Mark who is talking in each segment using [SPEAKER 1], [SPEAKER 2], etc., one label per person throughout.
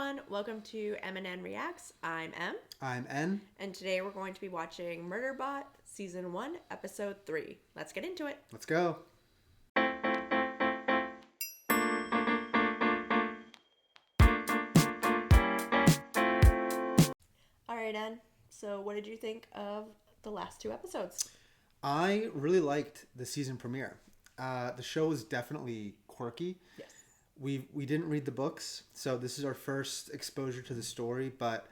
[SPEAKER 1] everyone. Welcome to M&N Reacts. I'm M.
[SPEAKER 2] I'm N.
[SPEAKER 1] And today we're going to be watching Murderbot Season 1, Episode 3. Let's get into it.
[SPEAKER 2] Let's go.
[SPEAKER 1] All right, N. So what did you think of the last two episodes?
[SPEAKER 2] I really liked the season premiere. The show is definitely quirky.
[SPEAKER 1] Yes.
[SPEAKER 2] We didn't read the books, so this is our first exposure to the story, but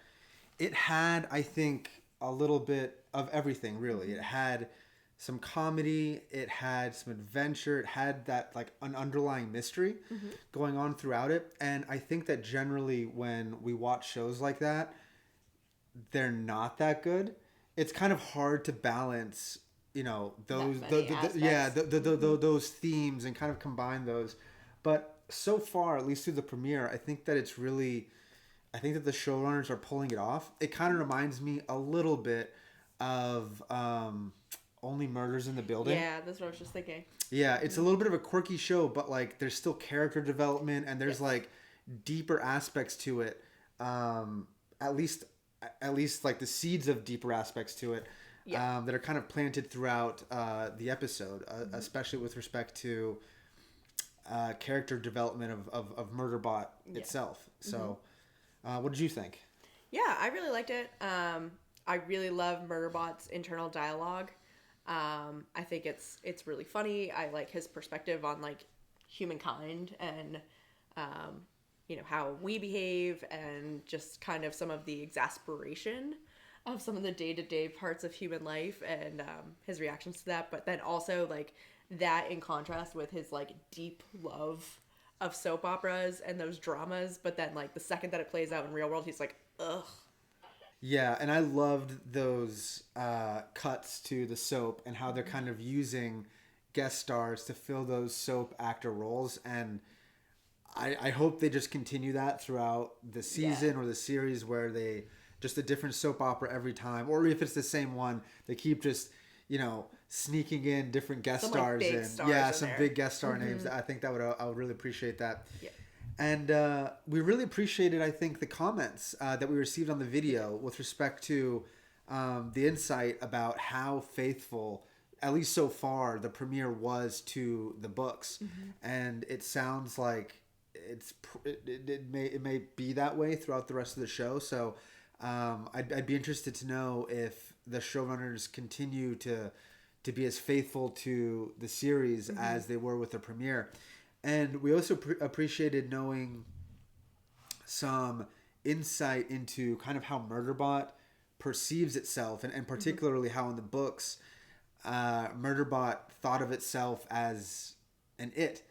[SPEAKER 2] it had, I think, a little bit of everything, really. It had some comedy, it had some adventure, it had that, like, an underlying mystery going on throughout it, and I think that generally when we watch shows like that, they're not that good. It's kind of hard to balance, you know, those those themes and kind of combine those. But so far, at least through the premiere, I think that the showrunners are pulling it off. It kind of reminds me a little bit of Only Murders in the Building.
[SPEAKER 1] Yeah, that's what I was just thinking.
[SPEAKER 2] Yeah, it's a little bit of a quirky show, but like there's still character development and there's like deeper aspects to it. At least like the seeds of deeper aspects to it that are kind of planted throughout the episode, especially with respect to character development of Murderbot itself. So, what did you think?
[SPEAKER 1] Yeah, I really liked it. I really love Murderbot's internal dialogue. I think it's really funny. I like his perspective on like humankind and you know, how we behave and just kind of some of the exasperation of some of the day-to-day parts of human life and his reactions to that. But then also like that in contrast with his like deep love of soap operas and those dramas. But then like the second that it plays out in real world, he's like, ugh.
[SPEAKER 2] Yeah, and I loved those cuts to the soap and how they're kind of using guest stars to fill those soap actor roles. And I hope they just continue that throughout the season or the series, where they just a different soap opera every time, or if it's the same one, they keep just, you know, sneaking in different guest stars
[SPEAKER 1] big
[SPEAKER 2] in.
[SPEAKER 1] stars
[SPEAKER 2] some
[SPEAKER 1] there.
[SPEAKER 2] big guest star names. I think that I would really appreciate that.
[SPEAKER 1] Yeah.
[SPEAKER 2] And we really appreciated, I think, the comments that we received on the video with respect to the insight about how faithful, at least so far, the premiere was to the books. And it sounds like it may be that way throughout the rest of the show. So I'd be interested to know if the showrunners continue to be as faithful to the series as they were with the premiere. And we also appreciated knowing some insight into kind of how Murderbot perceives itself, and particularly how in the books Murderbot thought of itself as an it.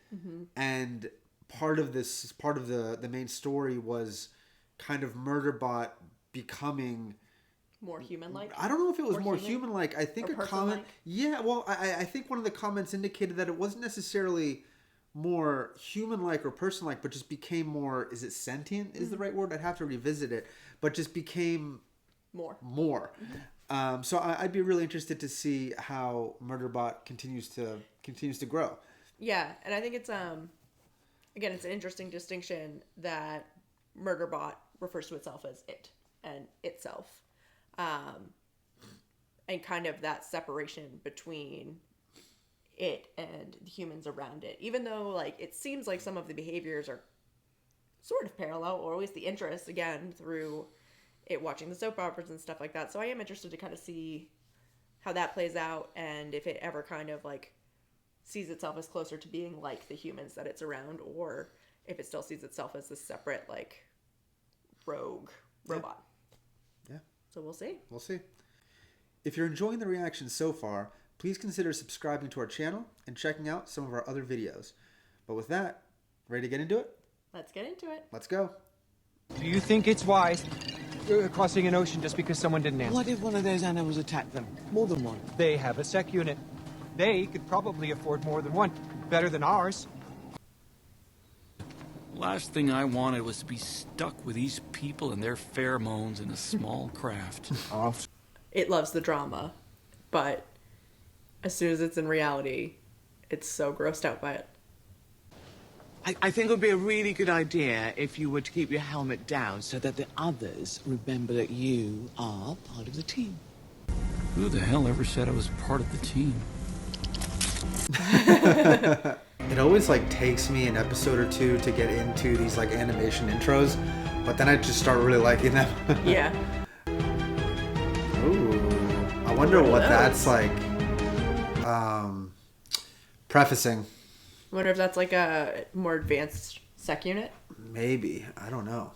[SPEAKER 2] And part of the main story was kind of Murderbot becoming
[SPEAKER 1] More human-like?
[SPEAKER 2] I don't know if it was more human-like. I think a comment... Yeah, well, I think one of the comments indicated that it wasn't necessarily more human-like or person-like, but just became more... Is it sentient is the right word? I'd have to revisit it. But just became... More. So I'd be really interested to see how Murderbot continues to grow.
[SPEAKER 1] Yeah, and I think it's... Again, it's an interesting distinction that Murderbot refers to itself as it and itself. And kind of that separation between it and the humans around it. Even though, like, it seems like some of the behaviors are sort of parallel, or always the interest, again, through it watching the soap operas and stuff like that. So I am interested to kind of see how that plays out, and if it ever kind of, like, sees itself as closer to being like the humans that it's around, or if it still sees itself as this separate, like, rogue robot.
[SPEAKER 2] Yeah.
[SPEAKER 1] So we'll see.
[SPEAKER 2] We'll see. If you're enjoying the reaction so far, please consider subscribing to our channel and checking out some of our other videos. But with that, ready to get into it?
[SPEAKER 1] Let's get into it.
[SPEAKER 2] Let's go.
[SPEAKER 3] Do you think it's wise crossing an ocean just because someone didn't answer?
[SPEAKER 4] What if one of those animals attacked them? More than one?
[SPEAKER 3] They have a sec unit. They could probably afford more than one. Better than ours.
[SPEAKER 5] Last thing I wanted was to be stuck with these people and their pheromones in a small craft.
[SPEAKER 1] It loves the drama, but as soon as it's in reality, it's so grossed out by it.
[SPEAKER 4] I think it would be a really good idea if you were to keep your helmet down so that the others remember that you are part of the team.
[SPEAKER 5] Who the hell ever said I was part of the team?
[SPEAKER 2] It always like takes me an episode or two to get into these like animation intros, but then I just start really liking them.
[SPEAKER 1] Yeah.
[SPEAKER 2] Ooh, I wonder what that's like. Prefacing.
[SPEAKER 1] I wonder if that's like a more advanced sec unit.
[SPEAKER 2] Maybe. I don't know.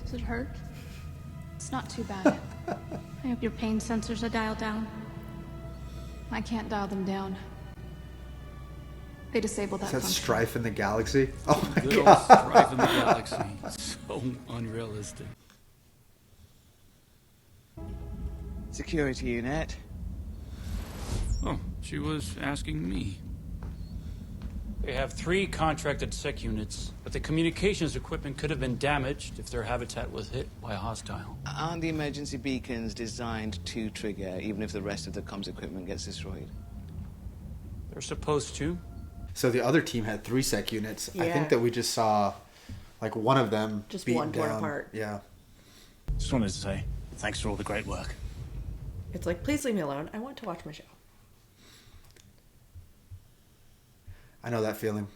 [SPEAKER 6] Does it hurt? It's not too bad. I hope your pain sensors are dialed down. I can't dial them down. They disabled that
[SPEAKER 2] Is that
[SPEAKER 6] function.
[SPEAKER 2] Strife in the Galaxy? Oh my
[SPEAKER 5] Good old
[SPEAKER 2] god.
[SPEAKER 5] Strife in the Galaxy. So unrealistic.
[SPEAKER 4] Security unit.
[SPEAKER 5] Oh, she was asking me.
[SPEAKER 7] They have 3 contracted sec units, but the communications equipment could have been damaged if their habitat was hit by a hostile.
[SPEAKER 4] Aren't the emergency beacons designed to trigger even if the rest of the comms equipment gets destroyed?
[SPEAKER 7] They're supposed to.
[SPEAKER 2] So the other team had 3 sec units. I
[SPEAKER 1] Yeah.
[SPEAKER 2] think that we just saw like one of them
[SPEAKER 1] Just
[SPEAKER 2] beaten
[SPEAKER 1] one torn
[SPEAKER 2] down.
[SPEAKER 1] apart.
[SPEAKER 2] Yeah.
[SPEAKER 8] Just wanted to say thanks for all the great work.
[SPEAKER 1] It's like, please leave me alone. I want to watch my show.
[SPEAKER 2] I know that feeling.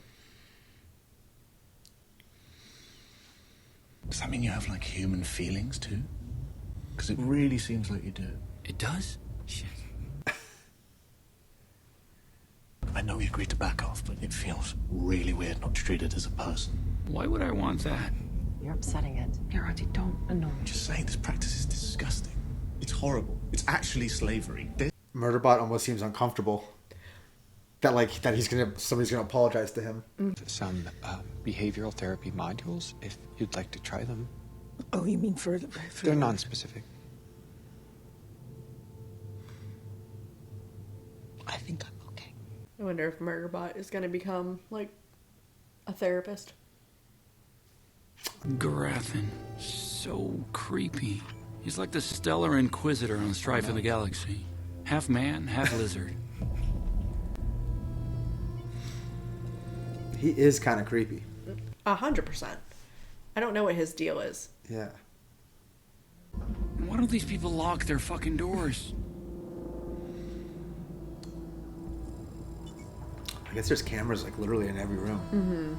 [SPEAKER 8] Does that mean you have like human feelings too? Because it really seems like you do.
[SPEAKER 5] It does? Shit.
[SPEAKER 8] I know you agreed to back off, but it feels really weird not treated as a person.
[SPEAKER 5] Why would I want that?
[SPEAKER 9] You're upsetting it. Here, Auntie, don't annoy me.
[SPEAKER 8] Just saying, this practice is disgusting. It's horrible. It's actually slavery.
[SPEAKER 2] Murderbot almost seems uncomfortable. That somebody's gonna apologize to him.
[SPEAKER 3] Some behavioral therapy modules, if you'd like to try them.
[SPEAKER 9] Oh, you mean for
[SPEAKER 3] They're non-specific.
[SPEAKER 4] I think I'm okay.
[SPEAKER 1] I wonder if Murderbot is going to become like a therapist.
[SPEAKER 5] Garathan. So creepy. He's like the Stellar Inquisitor on Strife in the Galaxy. Half man, half lizard.
[SPEAKER 2] He is kind of creepy.
[SPEAKER 1] 100%. I don't know what his deal is.
[SPEAKER 2] Yeah.
[SPEAKER 5] Why don't these people lock their fucking doors?
[SPEAKER 2] I guess there's cameras like literally in every room.
[SPEAKER 1] Mm-hmm.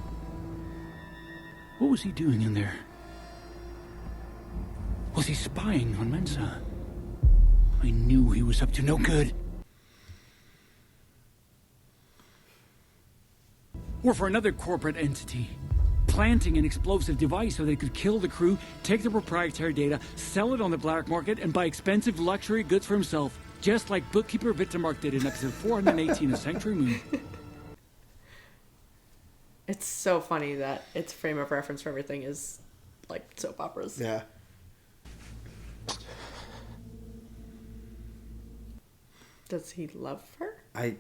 [SPEAKER 5] What was he doing in there? Was he spying on Mensa? I knew he was up to no good. Or for another corporate entity. Planting an explosive device so they could kill the crew, take their proprietary data, sell it on the black market, and buy expensive luxury goods for himself. Just like bookkeeper Vitamark did in episode 418 of Sanctuary Moon.
[SPEAKER 1] It's so funny that its frame of reference for everything is like soap operas.
[SPEAKER 2] Yeah.
[SPEAKER 1] Does he love her?
[SPEAKER 2] I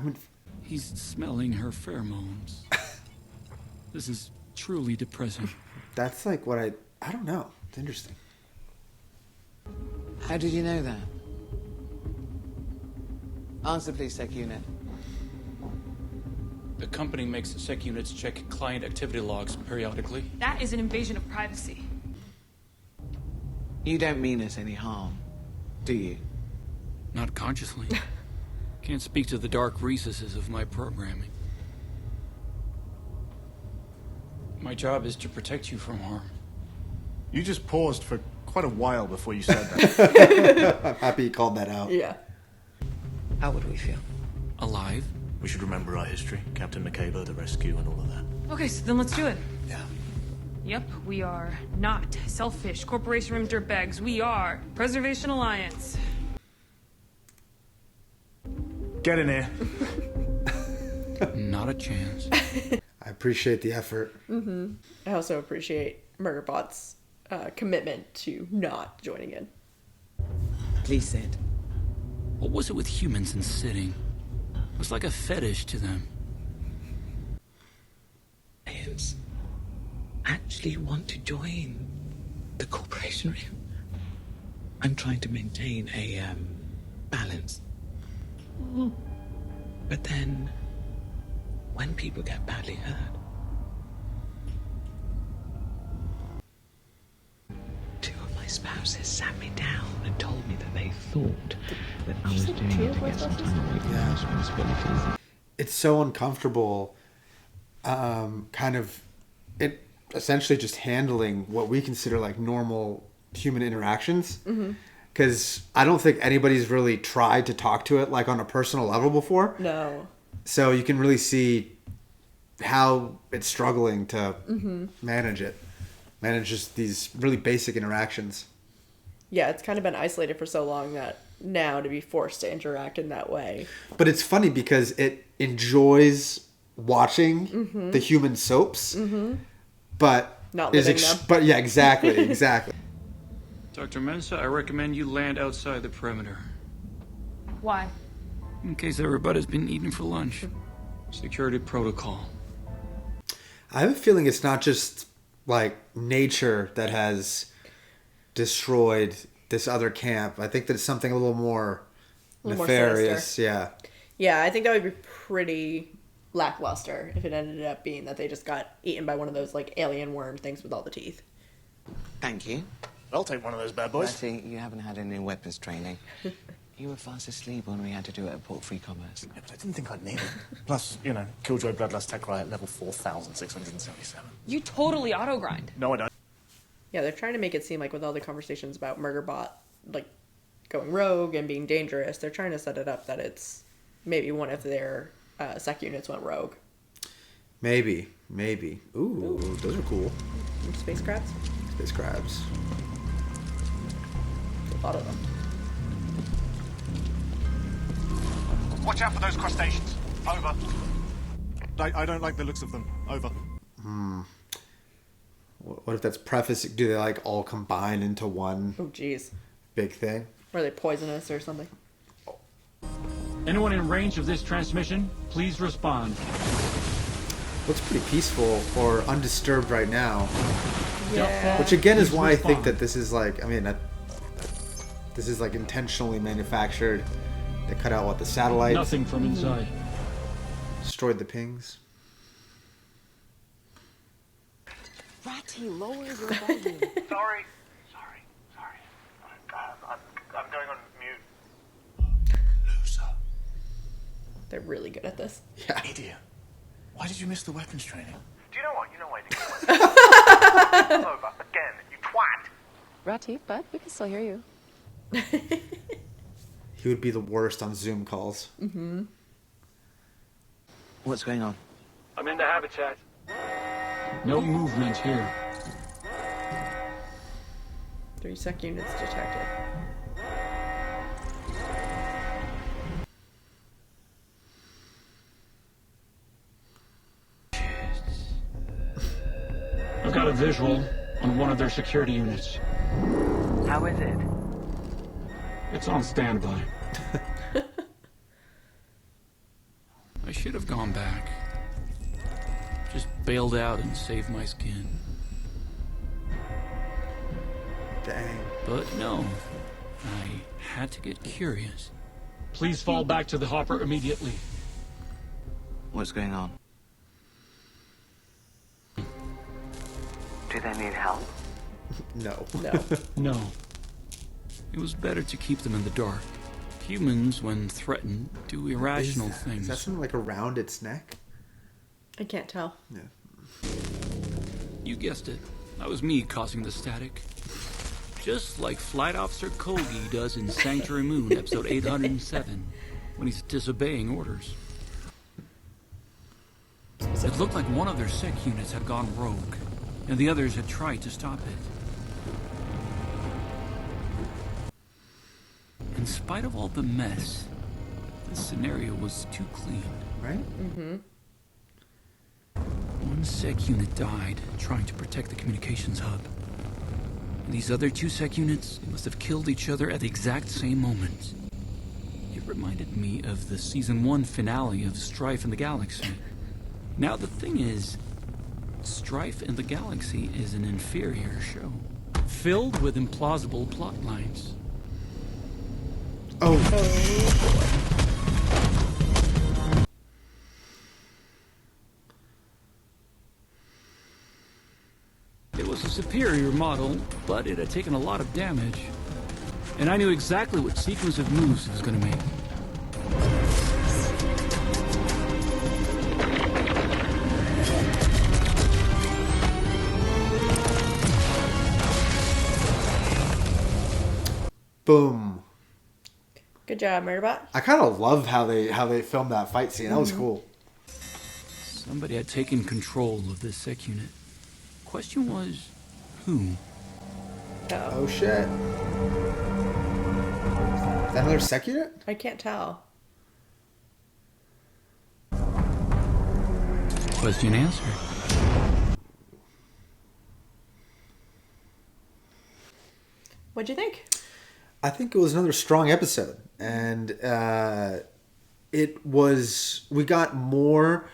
[SPEAKER 2] mean,
[SPEAKER 5] He's smelling her pheromones. This is truly depressing.
[SPEAKER 2] that's like what I don't know. It's interesting.
[SPEAKER 4] How did you know that? Answer, please, Sec Unit.
[SPEAKER 7] The company makes sec units check client activity logs periodically.
[SPEAKER 10] That is an invasion of privacy.
[SPEAKER 4] You don't mean us any harm, do you?
[SPEAKER 5] Not consciously. Can't speak to the dark recesses of my programming.
[SPEAKER 7] My job is to protect you from harm.
[SPEAKER 8] You just paused for quite a while before you said that.
[SPEAKER 2] I'm happy you called that out.
[SPEAKER 1] Yeah.
[SPEAKER 9] How would we feel?
[SPEAKER 5] Alive?
[SPEAKER 8] We should remember our history. Captain McCabe, the rescue, and all of that.
[SPEAKER 10] Okay, so then let's do it.
[SPEAKER 8] Yeah.
[SPEAKER 10] Yep, we are not selfish corporation room dirtbags. We are Preservation Alliance.
[SPEAKER 8] Get in here.
[SPEAKER 5] Not a chance.
[SPEAKER 2] I appreciate the effort.
[SPEAKER 1] Mm-hmm. I also appreciate Murderbot's commitment to not joining in.
[SPEAKER 4] Please, Sid.
[SPEAKER 5] What was it with humans and sitting? It was like a fetish to them.
[SPEAKER 4] Aliens actually want to join the corporation room. I'm trying to maintain a balance. But then, when people get badly hurt. Two of my spouses sat me down and told me that they thought that I was doing it to get some time away from my responsibilities.
[SPEAKER 2] It's so uncomfortable, kind of, it essentially just handling what we consider like normal human interactions. Because I don't think anybody's really tried to talk to it like on a personal level before.
[SPEAKER 1] No.
[SPEAKER 2] So you can really see how it's struggling to manage just these really basic interactions.
[SPEAKER 1] Yeah, it's kind of been isolated for so long that now to be forced to interact in that way.
[SPEAKER 2] But it's funny because it enjoys watching the human soaps, but
[SPEAKER 1] not living them.
[SPEAKER 2] But yeah, exactly.
[SPEAKER 7] Dr. Mensah, I recommend you land outside the perimeter.
[SPEAKER 10] Why?
[SPEAKER 7] In case everybody's been eating for lunch. Security protocol.
[SPEAKER 2] I have a feeling it's not just like nature that has destroyed this other camp. I think that it's something a little more nefarious.
[SPEAKER 1] Yeah, I think that would be pretty lackluster if it ended up being that they just got eaten by one of those like alien worm things with all the teeth.
[SPEAKER 4] Thank you.
[SPEAKER 8] I'll take one of those bad boys.
[SPEAKER 4] Matty, you haven't had any weapons training. You were fast asleep when we had to do it at Port Free Commerce.
[SPEAKER 8] Yeah, but I didn't think I'd need it. Plus, you know, Killjoy Bloodlust Tech Riot level 4,677.
[SPEAKER 10] You totally auto-grind.
[SPEAKER 8] No, I don't.
[SPEAKER 1] Yeah, they're trying to make it seem like with all the conversations about Murderbot, like, going rogue and being dangerous, they're trying to set it up that it's maybe one of their sec units went rogue.
[SPEAKER 2] Maybe. Ooh, those are cool.
[SPEAKER 1] Space crabs?
[SPEAKER 2] Space crabs.
[SPEAKER 1] A lot of them.
[SPEAKER 11] Watch out for those crustaceans. Over. I don't like the looks of them. Over.
[SPEAKER 2] What if that's prefaced? Do they like all combine into one?
[SPEAKER 1] Oh, jeez.
[SPEAKER 2] Big thing?
[SPEAKER 1] Or are they poisonous or something?
[SPEAKER 5] Anyone in range of this transmission, please respond.
[SPEAKER 2] Looks pretty peaceful or undisturbed right now.
[SPEAKER 1] Yeah.
[SPEAKER 2] Which again is why I think that this is like, this is like intentionally manufactured. They cut out the satellites.
[SPEAKER 5] Nothing from inside.
[SPEAKER 2] Destroyed the pings.
[SPEAKER 9] Ratty, lower your volume.
[SPEAKER 11] Sorry. I'm going on mute.
[SPEAKER 8] Loser.
[SPEAKER 1] They're really good at this.
[SPEAKER 2] Yeah.
[SPEAKER 8] Idiot. Why did you miss the weapons training?
[SPEAKER 11] Do you know what? I didn't. Over. Again. You twat.
[SPEAKER 9] Ratty, but we can still hear you.
[SPEAKER 2] He would be the worst on Zoom calls.
[SPEAKER 4] What's going on?
[SPEAKER 5] I'm in the habitat. No movement here.
[SPEAKER 1] 3 sec units detected.
[SPEAKER 5] I've got a visual on one of their security units.
[SPEAKER 9] How is it?
[SPEAKER 5] It's on standby.
[SPEAKER 7] I should have gone back. Just bailed out and saved my skin.
[SPEAKER 2] Dang.
[SPEAKER 7] But no, I had to get curious.
[SPEAKER 5] Please fall back to the hopper immediately.
[SPEAKER 4] What's going on?
[SPEAKER 9] Do they need help?
[SPEAKER 2] No.
[SPEAKER 1] No.
[SPEAKER 5] No.
[SPEAKER 7] It was better to keep them in the dark. Humans, when threatened, do irrational things.
[SPEAKER 2] Is that something like around its neck?
[SPEAKER 1] I can't tell.
[SPEAKER 2] Yeah.
[SPEAKER 7] You guessed it. That was me causing the static. Just like Flight Officer Kogi does in Sanctuary Moon, episode 807, when he's disobeying orders. It looked like one of their sec units had gone rogue, and the others had tried to stop it. In spite of all the mess, the scenario was too clean.
[SPEAKER 2] Right?
[SPEAKER 7] One sec unit died trying to protect the communications hub. And these other 2 sec units must have killed each other at the exact same moment. It reminded me of the season 1 finale of Strife in the Galaxy. Now the thing is, Strife in the Galaxy is an inferior show, filled with implausible plot lines.
[SPEAKER 5] was a superior model, but it had taken a lot of damage. And I knew exactly what sequence of moves it was going to make.
[SPEAKER 2] Boom.
[SPEAKER 1] Good job, Murderbot.
[SPEAKER 2] I kind of love how they filmed that fight scene. That was cool.
[SPEAKER 5] Somebody had taken control of this sec unit. Question was, who?
[SPEAKER 2] Oh shit. Is that another sec unit?
[SPEAKER 1] I can't tell.
[SPEAKER 5] Question answered.
[SPEAKER 1] What'd you think?
[SPEAKER 2] I think it was another strong episode, and we got more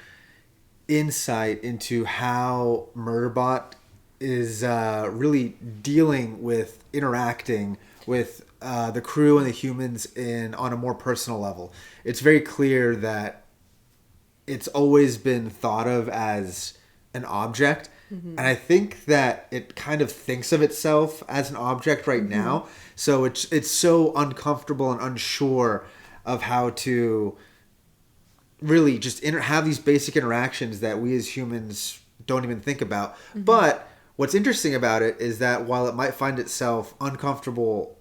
[SPEAKER 2] insight into how Murderbot is really dealing with interacting with the crew and the humans on a more personal level. It's very clear that it's always been thought of as an object, and I think that it kind of thinks of itself as an object right now. So it's so uncomfortable and unsure of how to really just have these basic interactions that we as humans don't even think about. But what's interesting about it is that while it might find itself uncomfortable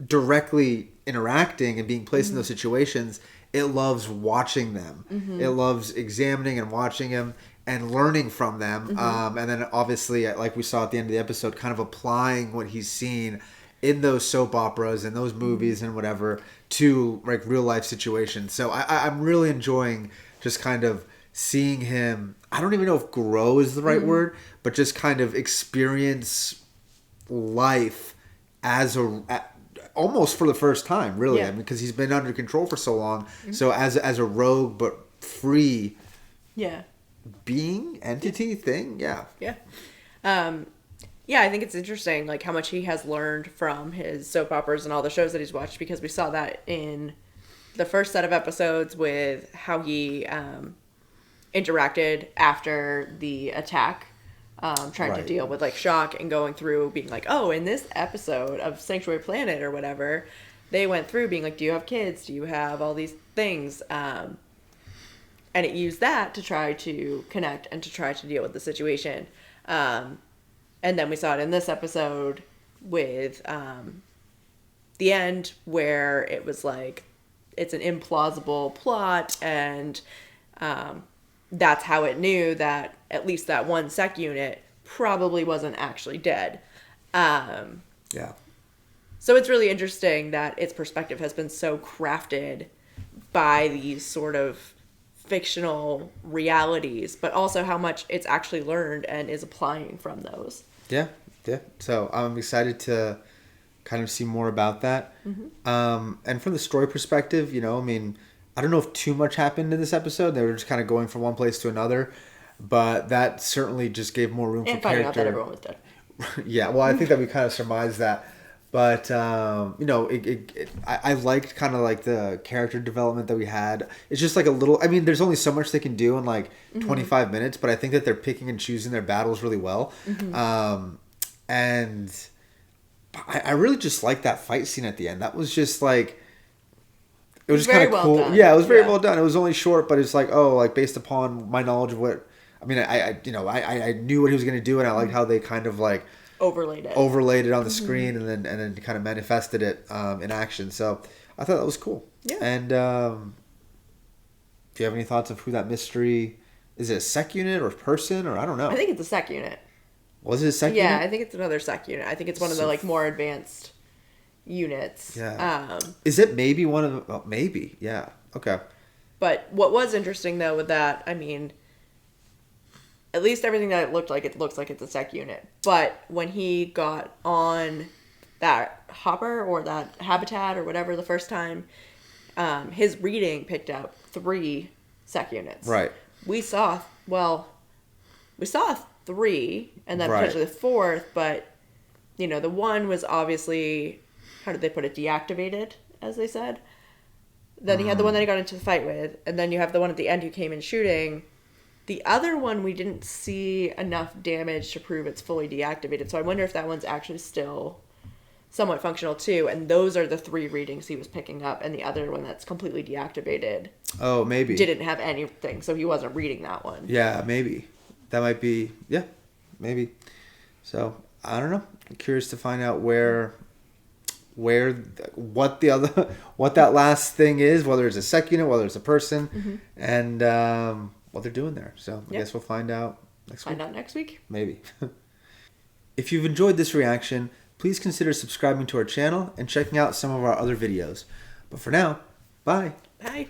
[SPEAKER 2] directly interacting and being placed in those situations, it loves watching them. It loves examining and watching them and learning from them. And then obviously, like we saw at the end of the episode, kind of applying what he's seen in those soap operas and those movies and whatever to like real life situations. So I'm really enjoying just kind of seeing him. I don't even know if grow is the right word, but just kind of experience life as almost for the first time, really. I mean, because he's been under control for so long. So as a rogue but free being, entity, thing,
[SPEAKER 1] I think it's interesting, like, how much he has learned from his soap operas and all the shows that he's watched, because we saw that in the first set of episodes with how he interacted after the attack, trying to deal with, like, shock and going through being like, oh, in this episode of Sanctuary Planet or whatever, they went through being like, do you have kids? Do you have all these things? And it used that to try to connect and to try to deal with the situation. And then we saw it in this episode with the end, where it was like, it's an implausible plot, and that's how it knew that at least that one sec unit probably wasn't actually dead. So it's really interesting that its perspective has been so crafted by these sort of fictional realities, but also how much it's actually learned and is applying from those.
[SPEAKER 2] Yeah. So I'm excited to kind of see more about that. And from the story perspective, I mean, I don't know if too much happened in this episode. They were just kind of going from one place to another, but that certainly just gave more room
[SPEAKER 1] and
[SPEAKER 2] for
[SPEAKER 1] finding
[SPEAKER 2] character.
[SPEAKER 1] out that everyone was dead.
[SPEAKER 2] Yeah, well, I think that we kind of surmised that. But, I liked kind of like the character development that we had. It's just like a little, I mean, there's only so much they can do in like 25 minutes, but I think that they're picking and choosing their battles really well. And I really just liked that fight scene at the end. That was just like, it was just kind of
[SPEAKER 1] well
[SPEAKER 2] cool.
[SPEAKER 1] Done.
[SPEAKER 2] Yeah, it was very well done. It was only short, but it's like, like based upon my knowledge of what, I mean, I knew what he was going to do, and I liked how they kind of like, overlaid it on the screen and then kind of manifested it in action. So I thought that was cool. Yeah. And do you have any thoughts of who that mystery is? It a sec unit or person, or I don't know?
[SPEAKER 1] I think it's a sec unit.
[SPEAKER 2] Was it a sec unit?
[SPEAKER 1] Yeah, I think it's another sec unit. I think it's one of the like more advanced units.
[SPEAKER 2] Yeah. Is it maybe one of the? Well, maybe. Yeah. Okay.
[SPEAKER 1] But what was interesting though with that, I mean, at least everything that it looks like it's a sec unit. But when he got on that hopper or that habitat or whatever the first time, his reading picked up 3 sec units.
[SPEAKER 2] Right.
[SPEAKER 1] We saw 3 and then potentially the 4th, but the one was obviously, how did they put it, deactivated, as they said. Then he had the one that he got into the fight with, and then you have the one at the end who came in shooting. The other one, we didn't see enough damage to prove it's fully deactivated. So I wonder if that one's actually still somewhat functional too. And those are the 3 readings he was picking up. And the other one that's completely deactivated.
[SPEAKER 2] Oh, maybe.
[SPEAKER 1] Didn't have anything. So he wasn't reading that one.
[SPEAKER 2] Yeah, maybe. That might be, yeah, maybe. So, I don't know. I'm curious to find out what that last thing is, whether it's a sec unit, whether it's a person, and what they're doing there. So I guess we'll find out next week.
[SPEAKER 1] Find out next week.
[SPEAKER 2] Maybe. If you've enjoyed this reaction, please consider subscribing to our channel and checking out some of our other videos. But for now, bye.
[SPEAKER 1] Bye.